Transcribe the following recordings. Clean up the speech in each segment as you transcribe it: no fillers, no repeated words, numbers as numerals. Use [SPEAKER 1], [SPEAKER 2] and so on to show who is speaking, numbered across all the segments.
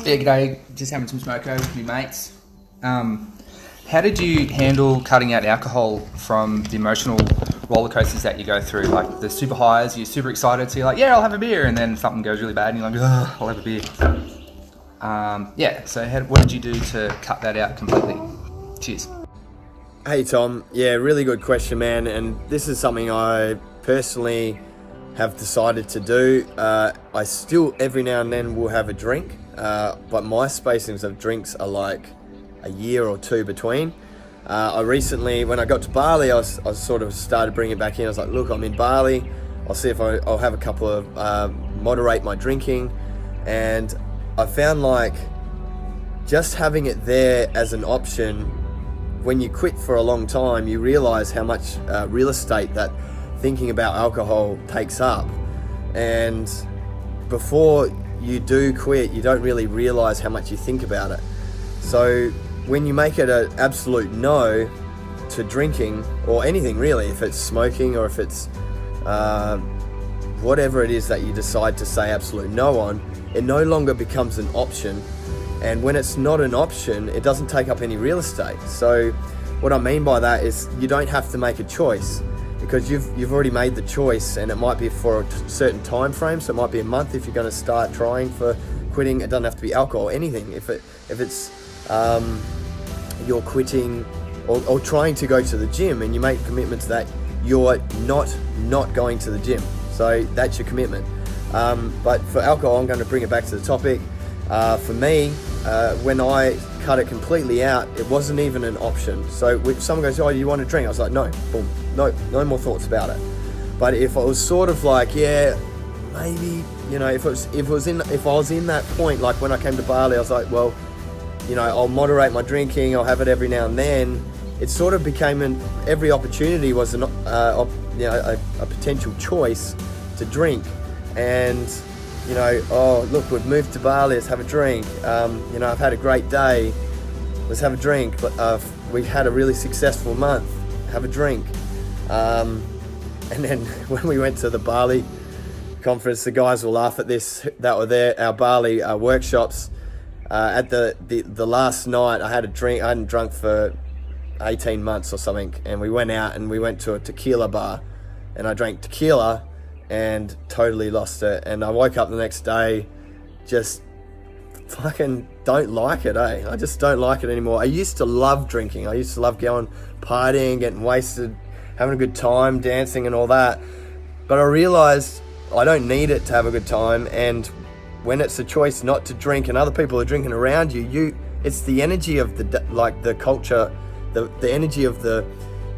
[SPEAKER 1] Yeah, g'day. Just having some smoko with my mates. How did you handle cutting out alcohol from the emotional roller coasters that you go through? Like the super highs, you're super excited, so you're like, yeah, I'll have a beer, and then something goes really bad, and you're like, oh, I'll have a beer. So what did you do to cut that out completely? Cheers.
[SPEAKER 2] Hey Tom, yeah, really good question, man, and this is something I personally have decided to do. I still every now and then will have a drink, but my spacings of drinks are like a year or two between. I recently, when I got to Bali, I sort of started bringing it back in. I was like, look, I'm in Bali, I'll see if I'll have a couple of, moderate my drinking, and I found like just having it there as an option, when you quit for a long time, you realize how much real estate that thinking about alcohol takes up. And before you do quit, you don't really realize how much you think about it. So when you make it an absolute no to drinking or anything really, if it's smoking or if it's whatever it is that you decide to say absolute no on, it no longer becomes an option. And when it's not an option, it doesn't take up any real estate. So what I mean by that is you don't have to make a choice, because you've already made the choice, and it might be for a certain time frame. So it might be a month if you're going to start trying for quitting. It doesn't have to be alcohol or anything. If it's you're quitting or trying to go to the gym, and you make commitments that you're not going to the gym. So that's your commitment. But for alcohol, I'm going to bring it back to the topic. For me, when I cut it completely out, it wasn't even an option. So if someone goes, oh, do you want a drink? I was like, no, boom, no more thoughts about it. But if I was sort of like, yeah, maybe, if I was in that point, like when I came to Bali, I was like, well, I'll moderate my drinking, I'll have it every now and then. It sort of became every opportunity was a potential choice to drink. And oh, look, we've moved to Bali, let's have a drink. I've had a great day, let's have a drink. We had a really successful month, have a drink. And then when we went to the Bali conference, the guys will laugh at this, that were there, our Bali workshops. At the last night, I had a drink. I hadn't drunk for 18 months or something. And we went out and we went to a tequila bar, and I drank tequila and totally lost it. And I woke up the next day, just fucking don't like it, eh? I just don't like it anymore. I used to love drinking. I used to love going partying, getting wasted, having a good time, dancing and all that. But I realized I don't need it to have a good time. And when it's a choice not to drink and other people are drinking around you, it's the energy of the culture, the energy of the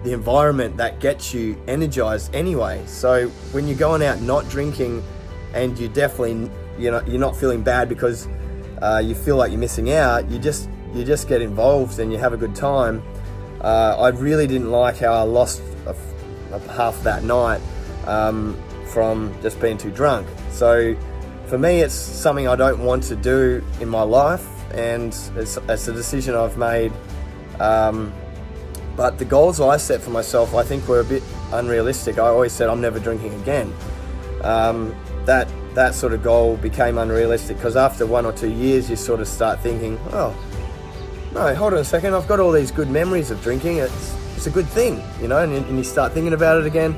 [SPEAKER 2] environment that gets you energized anyway. So when you're going out not drinking, and you definitely you're not feeling bad because you feel like you're missing out, you just get involved and you have a good time. I really didn't like how I lost half that night from just being too drunk. So for me, it's something I don't want to do in my life, and it's a decision I've made. But the goals I set for myself, I think, were a bit unrealistic. I always said I'm never drinking again. That sort of goal became unrealistic, because after 1 or 2 years, you sort of start thinking, oh, no, hold on a second, I've got all these good memories of drinking. It's a good thing, and you start thinking about it again.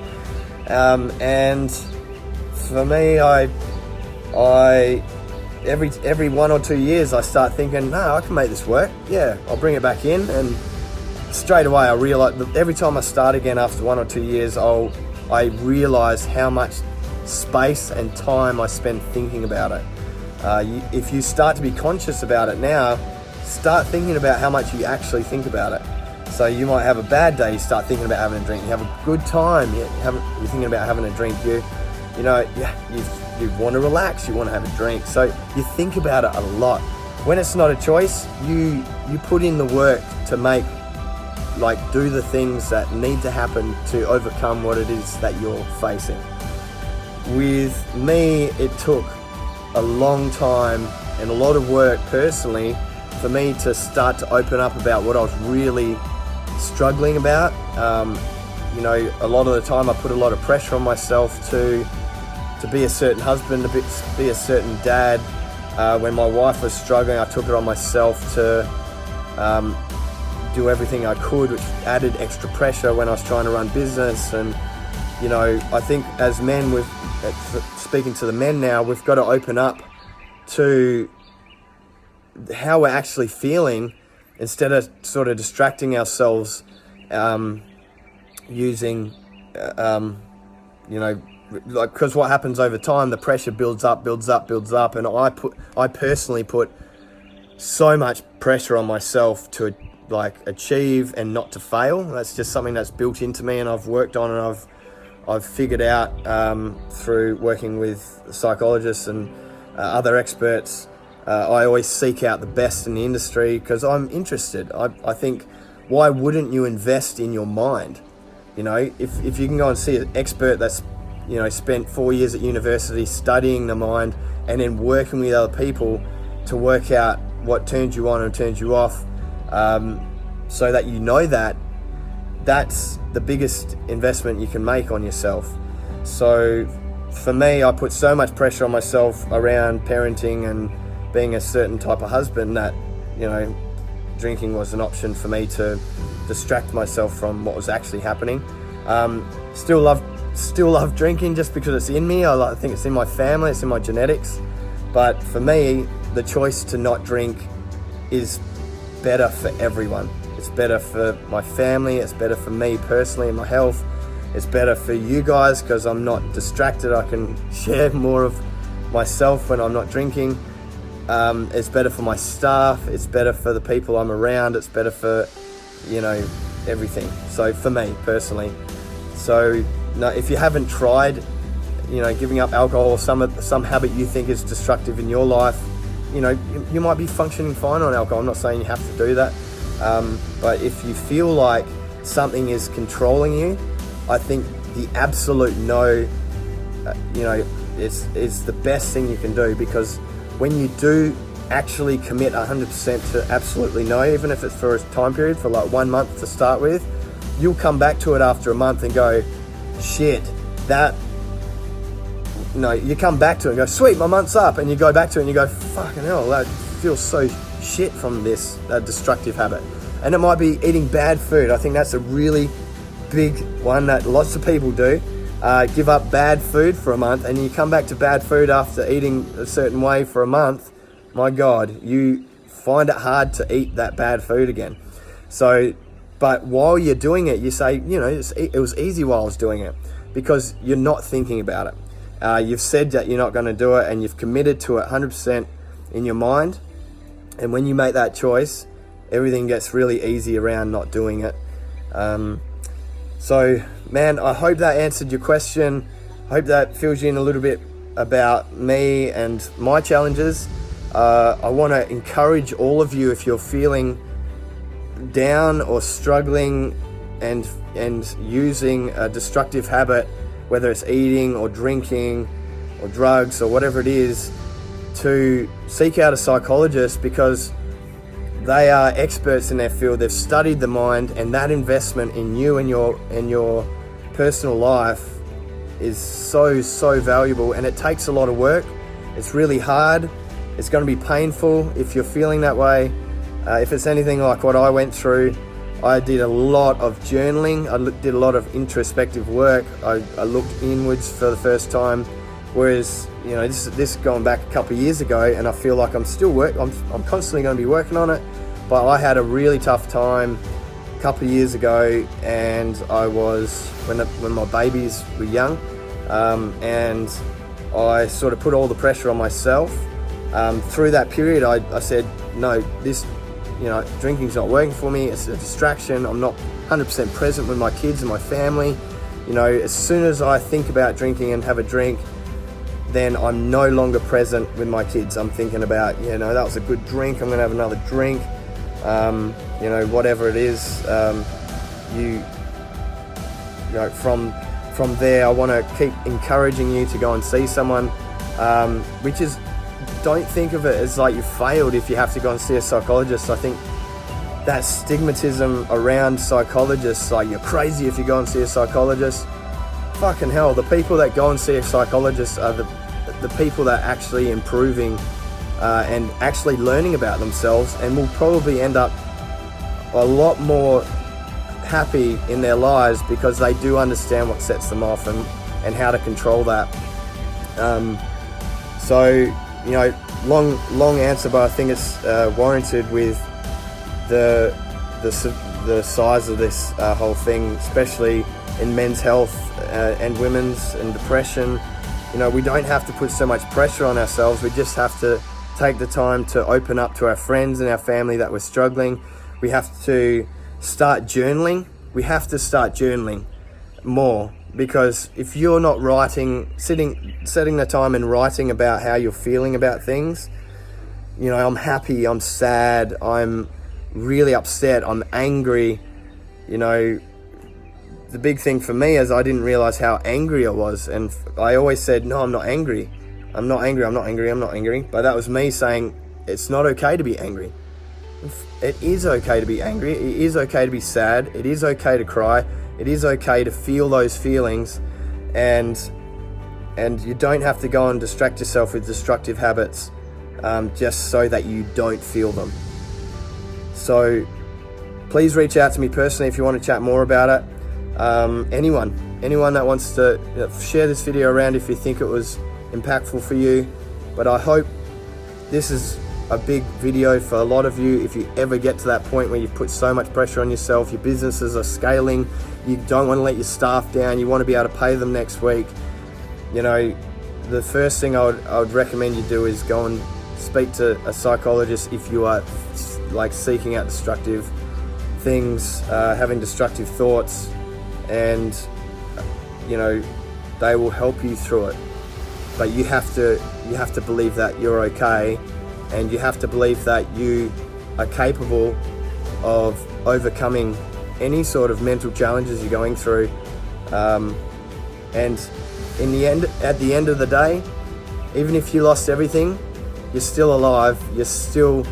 [SPEAKER 2] And for me, every 1 or 2 years, I start thinking, no, I can make this work. Yeah, I'll bring it back in. And straight away, I realize that every time I start again after 1 or 2 years, I realize how much space and time I spend thinking about it. If you start to be conscious about it now, start thinking about how much you actually think about it. So you might have a bad day, you start thinking about having a drink. You have a good time, you're thinking about having a drink. You want to relax, you want to have a drink. So you think about it a lot. When it's not a choice, you put in the work to do the things that need to happen to overcome what it is that you're facing. With me, it took a long time and a lot of work personally for me to start to open up about what I was really struggling about. A lot of the time I put a lot of pressure on myself to be a certain husband, to be a certain dad, When my wife was struggling, I took it on myself to do everything I could, which added extra pressure when I was trying to run business. And I think as men, speaking to the men now, we've got to open up to how we're actually feeling instead of sort of distracting ourselves using because what happens over time, the pressure builds up, and I personally put so much pressure on myself to achieve and not to fail. That's just something that's built into me, and I've worked on, and I've figured out through working with psychologists and other experts. I always seek out the best in the industry because I'm interested. I think, why wouldn't you invest in your mind? If you can go and see an expert that's spent 4 years at university studying the mind and then working with other people to work out what turns you on and turns you off, so that that's the biggest investment you can make on yourself. So for me, I put so much pressure on myself around parenting and being a certain type of husband that drinking was an option for me to distract myself from what was actually happening. Still love drinking just because it's in me. I think it's in my family, it's in my genetics. But for me, the choice to not drink is better for everyone. It's better for my family, it's better for me personally and my health. It's better for you guys because I'm not distracted. I can share more of myself when I'm not drinking. It's better for my staff, it's better for the people I'm around, it's better for, everything. So for me personally. So no, if you haven't tried, giving up alcohol or some habit you think is destructive in your life, you might be functioning fine on alcohol. I'm not saying you have to do that. But if you feel like something is controlling you, I think the absolute no, is the best thing you can do, because when you do actually commit 100% to absolutely no, even if it's for a time period, for 1 month to start with, you'll come back to it after a month and go, shit, you come back to it and go, sweet, my month's up, and you go back to it and you go, fucking hell, that feels so shit from this destructive habit. And it might be eating bad food. I think that's a really big one that lots of people do. Give up bad food for a month, and you come back to bad food after eating a certain way for a month. My God, you find it hard to eat that bad food again. So, but while you're doing it, you say, it was easy while I was doing it, because you're not thinking about it. You've said that you're not going to do it, and you've committed to it 100% in your mind. And when you make that choice, everything gets really easy around not doing it. So, man, I hope that answered your question. I hope that fills you in a little bit about me and my challenges. I want to encourage all of you, if you're feeling down or struggling and using a destructive habit, whether it's eating or drinking or drugs or whatever it is, to seek out a psychologist, because they are experts in their field. They've studied the mind, and that investment in you and your personal life is so valuable. And it takes a lot of work. It's really hard. It's going to be painful if you're feeling that way. If it's anything like what I went through, I did a lot of journaling. I did a lot of introspective work. I looked inwards for the first time. Whereas, this going back a couple of years ago, and I feel like I'm constantly going to be working on it. But I had a really tough time a couple of years ago, and I was, when my babies were young, and I sort of put all the pressure on myself. Through that period, I said, no, this, drinking's not working for me. It's a distraction. I'm not 100% present with my kids and my family. As soon as I think about drinking and have a drink, then I'm no longer present with my kids. I'm thinking about, that was a good drink, I'm gonna have another drink. Whatever it is, from there, I want to keep encouraging you to go and see someone, which is, don't think of it as like you failed if you have to go and see a psychologist. I think that stigmatism around psychologists, like you're crazy if you go and see a psychologist. Fucking hell, the people that go and see a psychologist are the people that are actually improving and actually learning about themselves, and will probably end up a lot more happy in their lives because they do understand what sets them off and how to control that. So, you know, long answer, but I think it's warranted with the size of this whole thing, especially in men's health and women's and depression. You know, we don't have to put so much pressure on ourselves. We just have to take the time to open up to our friends and our family that we're struggling. We have to start journaling. We have to start journaling more, because if you're not setting the time and writing about how you're feeling about things, you know, I'm happy, I'm sad, I'm really upset, I'm angry, you know, the big thing for me is I didn't realize how angry I was, and I always said, no, I'm not angry, I'm not angry, I'm not angry, I'm not angry. But that was me saying it's not okay to be angry. It is okay to be angry, it is okay to be sad, it is okay to cry, it is okay to feel those feelings, and you don't have to go and distract yourself with destructive habits just so that you don't feel them. So please reach out to me personally if you want to chat more about it. Anyone that wants to share this video around if you think it was impactful for you. But I hope this is a big video for a lot of you. If you ever get to that point where you've put so much pressure on yourself, your businesses are scaling, you don't want to let your staff down, you want to be able to pay them next week, you know, the first thing I would recommend you do is go and speak to a psychologist if you are like seeking out destructive things, having destructive thoughts, and you know, they will help you through it. But you have to believe that you're okay, and you have to believe that you are capable of overcoming any sort of mental challenges you're going through. And in the end, at the end of the day, even if you lost everything, you're still alive, you're still,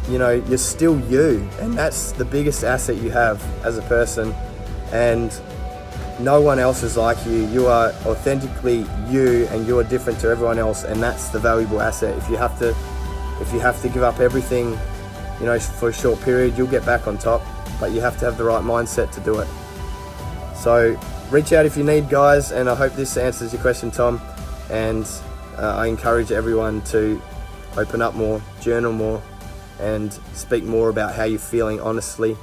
[SPEAKER 2] you know, you're still you, and that's the biggest asset you have as a person. And no one else is like you. You are authentically you, and you are different to everyone else, and that's the valuable asset. If you have to give up everything, you know, for a short period, you'll get back on top, but you have to have the right mindset to do it. So reach out if you need, guys, and I hope this answers your question, Tom. And I encourage everyone to open up more, journal more, and speak more about how you're feeling honestly.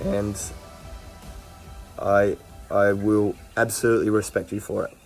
[SPEAKER 2] And I will absolutely respect you for it.